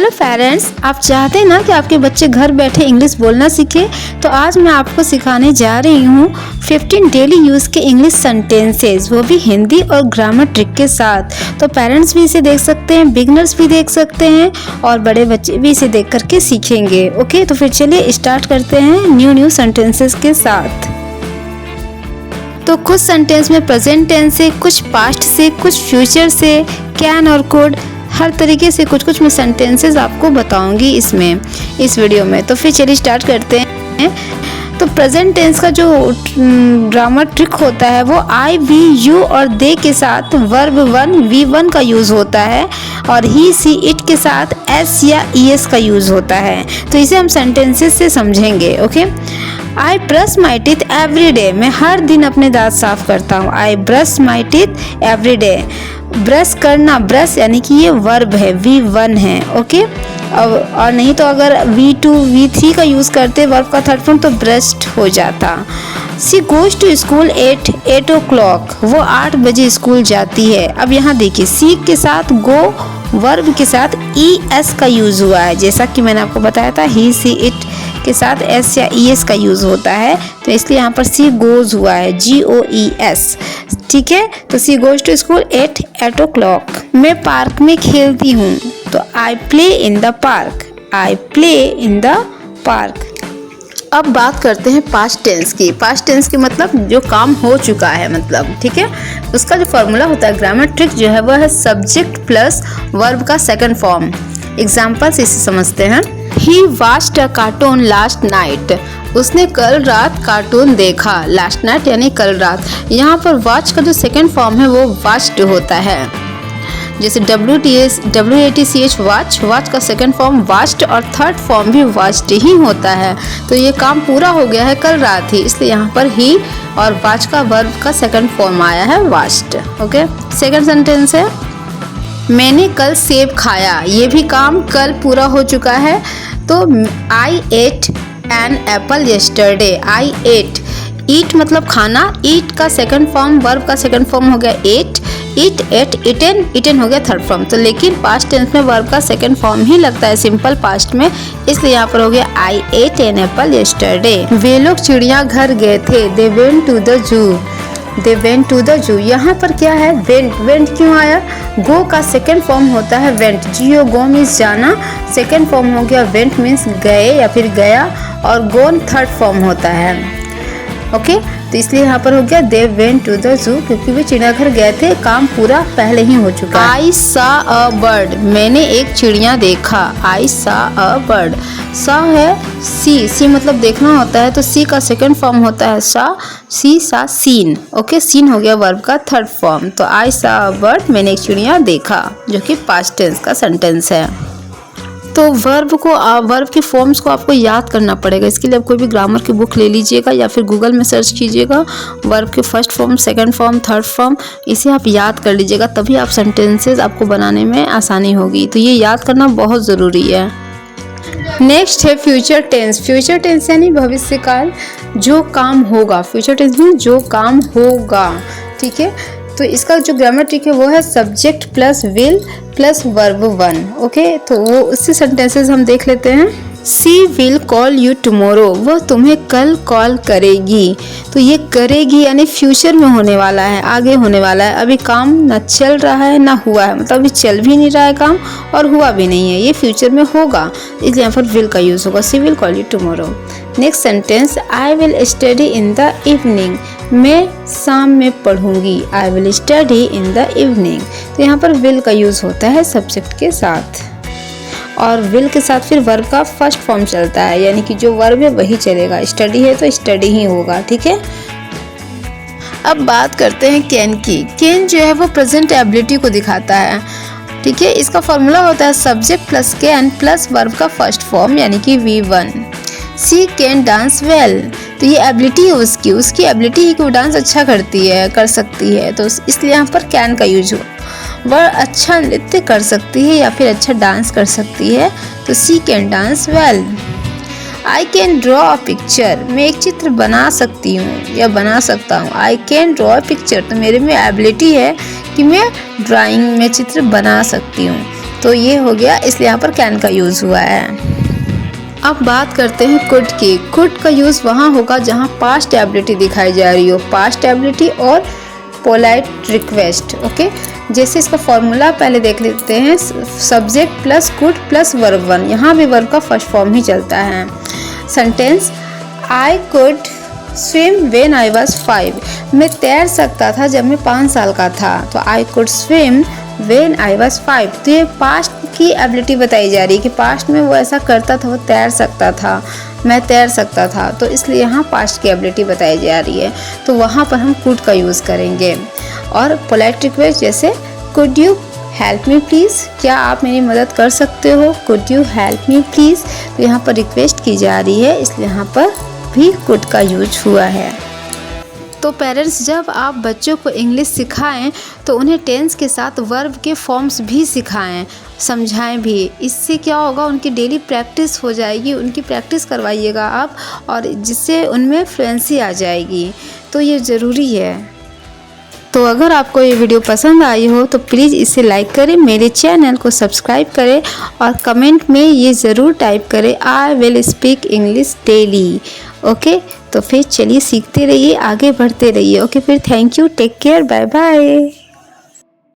Hello parents, आप चाहते हैं ना कि आपके बच्चे घर बैठे इंग्लिश बोलना सीखें, तो आज मैं आपको सिखाने जा रही हूँ 15 डेली यूज़ के इंग्लिश सेंटेंसेस, वो भी हिंदी और ग्रामर ट्रिक के साथ। तो पेरेंट्स भी इसे देख सकते हैं, बिगनर्स भी देख सकते हैं और बड़े बच्चे भी इसे देख करके सीखेंगे। ओके, तो फिर चलिए स्टार्ट करते हैं न्यू सेंटेंसेस के साथ। तो कुछ सेंटेंस में प्रेजेंट टेंस से, कुछ पास्ट से, कुछ फ्यूचर से, कैन और कुड, हर तरीके से कुछ मैं सेंटेंसेस आपको बताऊंगी इस वीडियो में। तो फिर चलिए स्टार्ट करते हैं। तो प्रेजेंट टेंस का जो ग्रामर ट्रिक होता है वो आई, वी, यू और दे के साथ वर्ब वन, वी वन का यूज़ होता है और ही, सी, इट के साथ एस या ई एस का यूज़ होता है। तो इसे हम सेंटेंसेस से समझेंगे। Okay, I brush my teeth every day, मैं हर दिन अपने दांत साफ करता हूँ। I brush my teeth every day. Brush करना, ब्रश यानी कि ये वर्ब है, वी वन है। ओके, और नहीं तो अगर V2, V3 का यूज़ करते वर्ब का थर्ड फॉर्म तो ब्रश्ड हो जाता। She goes to school at 8 o'clock, वो 8 बजे स्कूल जाती है। अब यहाँ देखिए, सी के साथ गो वर्ब के साथ ES का यूज़ हुआ है, जैसा कि मैंने आपको बताया था ही, सी, इट के साथ S या ES का यूज़ होता है, तो इसलिए यहाँ पर सी गोज हुआ है, GOES। ठीक है, तो she goes to school at 8 o'clock। मैं पार्क में खेलती हूँ, तो I play in the park, I play in the park. अब बात करते हैं पास्ट टेंस की। पास्ट टेंस की मतलब जो काम हो चुका है, मतलब ठीक है, उसका जो फॉर्मूला होता है, ग्रामर ट्रिक जो है वो है सब्जेक्ट प्लस वर्ब का सेकंड फॉर्म। एग्जाम्पल्स इसे समझते हैं। He watched a cartoon last night, उसने कल रात कार्टून देखा। लास्ट नाइट यानी कल रात। यहाँ पर वॉच का जो सेकंड फॉर्म है वो वॉच्ड होता है, जैसे WATCH वॉच, वॉच का सेकंड फॉर्म वॉच्ड और थर्ड फॉर्म भी वॉच्ड ही होता है। तो ये काम पूरा हो गया है कल रात ही, इसलिए यहाँ पर ही और वॉच का वर्ब का सेकंड फॉर्म आया है वॉच्ड। ओके, सेकंड सेंटेंस है मैंने कल सेब खाया, ये भी काम कल पूरा हो चुका है। तो आई eight an apple yesterday, I eight, ईट मतलब खाना, ईट का सेकंड फॉर्म वर्ब का सेकंड फॉर्म हो गया एट, ईट, एट, इटन, इटन हो गया थर्ड फॉर्म। तो लेकिन पास्ट टेंस में वर्ब का सेकंड फॉर्म ही लगता है सिंपल पास्ट में, इसलिए यहाँ पर हो गया आई एट एन एप्पल यस्टरडे। वे लोग चिड़ियाघर गए थे, they went to the zoo, they went to the zoo. यहाँ पर क्या है, वेंट, वेंट क्यों आया? गो का सेकंड फॉर्म होता है वेंट, जियो गो मीन्स जाना, सेकंड फॉर्म हो गया वेंट मीन्स गए या फिर गया, और गोन थर्ड फॉर्म होता है। ओके, तो इसलिए यहाँ पर हो गया they went to the zoo, क्योंकि वे चिड़ियाघर गए थे, काम पूरा पहले ही हो चुका है। आई सा अ बर्ड, मैंने एक चिड़िया देखा। आई सा अ बर्ड, सा है सी, सी मतलब देखना होता है, तो सी का सेकंड फॉर्म होता है सा, सी, सा, सीन। ओके, सीन हो गया वर्ब का थर्ड फॉर्म। तो आई सा अ बर्ड, मैंने एक चिड़िया देखा, जो कि पास्ट टेंस का सेंटेंस है। तो वर्ब के फॉर्म्स को आपको याद करना पड़ेगा। इसके लिए आप कोई भी ग्रामर की बुक ले लीजिएगा या फिर गूगल में सर्च कीजिएगा, वर्ब के first form, second form, third form, इसे आप याद कर लीजिएगा, तभी आप सेंटेंसेस आपको बनाने में आसानी होगी। तो ये याद करना बहुत ज़रूरी है। नेक्स्ट है फ्यूचर टेंस। फ्यूचर टेंस यानी भविष्यकाल, जो काम होगा। फ्यूचर टेंस में जो काम होगा, ठीक है। तो इसका जो ग्रामर ट्रिक है वो है subject plus will plus verb one. Okay, तो वो उससे सेंटेंसेस हम देख लेते हैं। सी विल कॉल यू टुमारो, वह तुम्हें कल कॉल करेगी। तो ये करेगी यानी फ्यूचर में होने वाला है, आगे होने वाला है। अभी काम ना चल रहा है ना हुआ है, मतलब अभी चल भी नहीं रहा है काम और हुआ भी नहीं है, ये फ्यूचर में होगा, इसलिए यहाँ पर विल का यूज़ होगा। She will call you tomorrow. Next sentence, I will study in the evening, मैं शाम में पढ़ूंगी। I will study in the evening. तो यहाँ पर विल का यूज़ होता है सब्जेक्ट के साथ, और विल के साथ फिर वर्ब का फर्स्ट फॉर्म चलता है, यानी कि जो वर्ब है वही चलेगा। स्टडी है तो स्टडी ही होगा, ठीक है। अब बात करते हैं कैन की। कैन जो है वो प्रेजेंट एबिलिटी को दिखाता है, ठीक है। इसका फॉर्मूला होता है subject plus can plus verb का फर्स्ट फॉर्म, यानी कि V1। C can dance well, तो ये एबिलिटी है उसकी एबिलिटी है कि वो डांस अच्छा कर सकती है, तो इसलिए यहाँ पर कैन का यूज हुआ। वह अच्छा नृत्य कर सकती है या फिर अच्छा डांस कर सकती है, तो she can dance well. I can draw a picture, मैं एक चित्र बना सकती हूँ या बना सकता हूँ। आई कैन ड्रॉ अ पिक्चर, तो मेरे में एबिलिटी है कि मैं ड्राइंग में चित्र बना सकती हूँ। तो ये हो गया, इसलिए यहाँ पर कैन का यूज़ हुआ है। अब बात करते हैं कुड की। कुड का यूज़ वहाँ होगा जहाँ पास्ट एबिलिटी दिखाई जा रही हो, पास्ट एबिलिटी और पोलाइट रिक्वेस्ट। ओके, जैसे इसका फॉर्मूला पहले देख लेते हैं। Subject plus could plus verb 1, यहाँ भी वर्ब का फर्स्ट फॉर्म ही चलता है। Sentence, I could swim when I was 5, मैं तैर सकता था जब मैं 5 साल का था। तो I could swim when I was 5, तो ये पास्ट की एबिलिटी बताई जा रही है कि पास्ट में वो ऐसा करता था, वो तैर सकता था, मैं तैर सकता था, तो इसलिए यहाँ पास्ट की एबिलिटी बताई जा रही है। तो वहाँ पर हम कुड का यूज़ करेंगे। और पोलाइट रिक्वेस्ट जैसे could you help me please, क्या आप मेरी मदद कर सकते हो, could you help me please. तो यहाँ पर रिक्वेस्ट की जा रही है, इसलिए यहाँ पर भी कुड का यूज हुआ है। तो पेरेंट्स, जब आप बच्चों को इंग्लिश सिखाएं तो उन्हें टेंस के साथ वर्ब के फॉर्म्स भी सिखाएं, समझाएं भी। इससे क्या होगा, उनकी डेली प्रैक्टिस हो जाएगी, उनकी प्रैक्टिस करवाइएगा आप, और जिससे उनमें फ्लुएंसी आ जाएगी। तो ये ज़रूरी है। तो अगर आपको ये वीडियो पसंद आई हो तो प्लीज़ इसे लाइक करें, मेरे चैनल को सब्सक्राइब करें और कमेंट में ये ज़रूर टाइप करें, I will speak English daily. Okay, तो फिर चलिए सीखते रहिए, आगे बढ़ते रहिए। ओके, फिर thank you, take care, bye bye.